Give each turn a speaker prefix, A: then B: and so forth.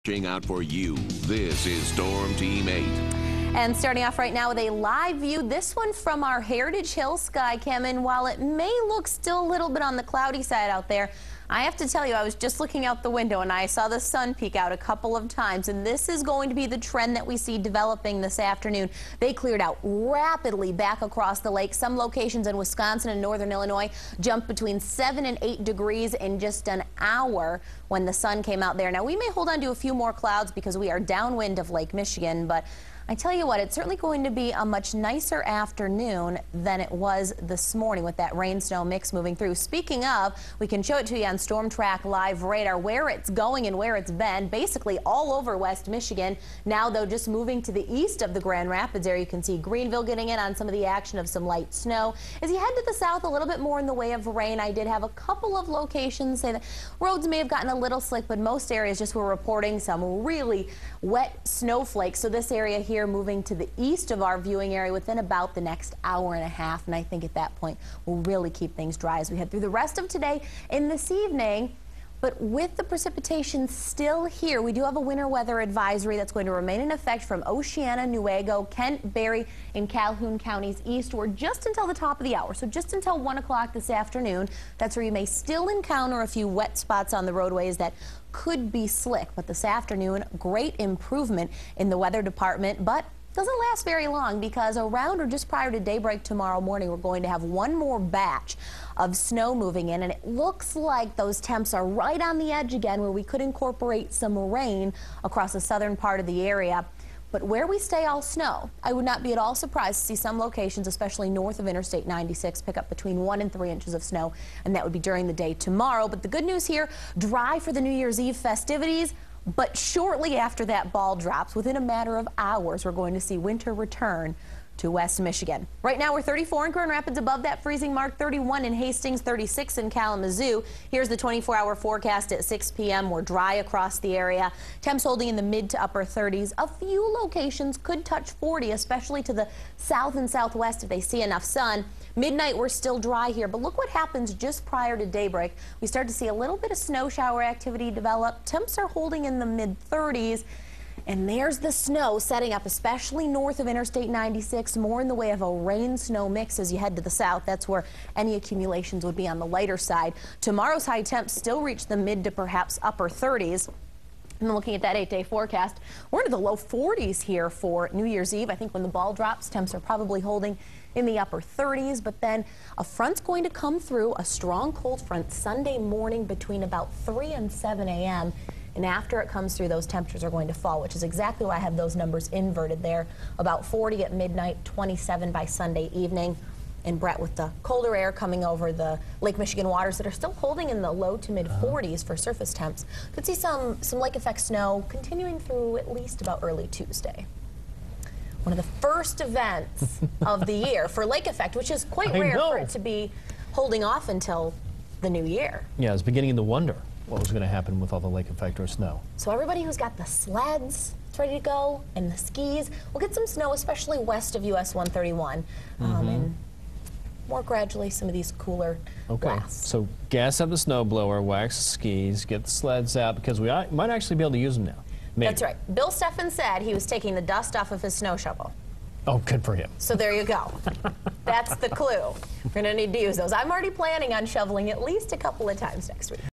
A: Out for you. This is Storm Team 8.
B: And starting off right now with a live view, this one from our Heritage Hill sky cam, and while it may look still a little bit on the cloudy side out there, I have to tell you, I was just looking out the window and I saw the sun peek out a couple of times, and this is going to be the trend that we see developing this afternoon. They cleared out rapidly back across the lake. Some locations in Wisconsin and northern Illinois jumped between 7 and 8 degrees in just an hour when the sun came out there. Now, we may hold on to a few more clouds because we are downwind of Lake Michigan, but I tell you what, it's certainly going to be a much nicer afternoon than it was this morning with that rain-snow mix moving through. Speaking of, we can show it to you on Storm Track Live Radar, where it's going and where it's been, basically all over West Michigan. Now, though, just moving to the east of the Grand Rapids area, you can see Greenville getting in on some of the action of some light snow. As you head to the south, a little bit more in the way of rain. I did have a couple of locations say that roads may have gotten a little slick, but most areas just were reporting some really wet snowflakes. So this area here moving to the east of our viewing area within about the next hour and a half, and I think at that point we'll really keep things dry as we head through the rest of today and this evening. But with the precipitation still here, we do have a winter weather advisory that's going to remain in effect from Oceana, Newaygo, Kent, Berry, and Calhoun counties eastward just until the top of the hour. So just until 1 o'clock this afternoon. That's where you may still encounter a few wet spots on the roadways that could be slick. But this afternoon, great improvement in the weather department, but doesn't last very long, because around or just prior to daybreak tomorrow morning, we're going to have one more batch of snow moving in, and it looks like those temps are right on the edge again, where we could incorporate some rain across the southern part of the area. But where we stay all snow, I would not be at all surprised to see some locations, especially north of Interstate 96, pick up between 1 and 3 inches of snow, and that would be during the day tomorrow. But the good news here, dry for the New Year's Eve festivities. But shortly after that ball drops, within a matter of hours, we're going to see winter return to West Michigan. Right now, we're 34 in Grand Rapids, above that freezing mark, 31 in Hastings, 36 in Kalamazoo. Here's the 24-hour forecast at 6 p.m. We're dry across the area. Temps holding in the mid to upper 30s. A few locations could touch 40, especially to the south and southwest if they see enough sun. Midnight, we're still dry here, but look what happens just prior to daybreak. We start to see a little bit of snow shower activity develop. Temps are holding in the mid-30s. And there's the snow setting up, especially north of Interstate 96, more in the way of a rain-snow mix as you head to the south. That's where any accumulations would be on the lighter side. Tomorrow's high temps still reach the mid to perhaps upper 30s. And looking at that 8-day forecast, we're into the low 40s here for New Year's Eve. I think when the ball drops, temps are probably holding in the upper 30s, but then a front's going to come through, a strong cold front, Sunday morning between about 3 and 7 a.m. And after it comes through, those temperatures are going to fall, which is exactly why I have those numbers inverted there. About 40 at midnight, 27 by Sunday evening. And Brett, with the colder air coming over the Lake Michigan waters that are still holding in the low to mid 40s for surface temps, could see some lake effect snow continuing through at least about early Tuesday. One of the first events of the year for lake effect, which is quite rare for it to be holding off until the new year.
C: Yeah, I was beginning to wonder what was going to happen with all the lake effect or snow.
B: So everybody who's got the sleds ready to go and the skis will get some snow, especially west of US 131. And more gradually some of these cooler blasts.
C: So gas up the snowblower, wax the skis, get the sleds out, because we might actually be able to use them now. Maybe.
B: That's right. Bill Steffen said he was taking the dust off of his snow shovel.
C: Oh, good for him.
B: So there you go. That's the clue. We're going to need to use those. I'm already planning on shoveling at least a couple of times next week.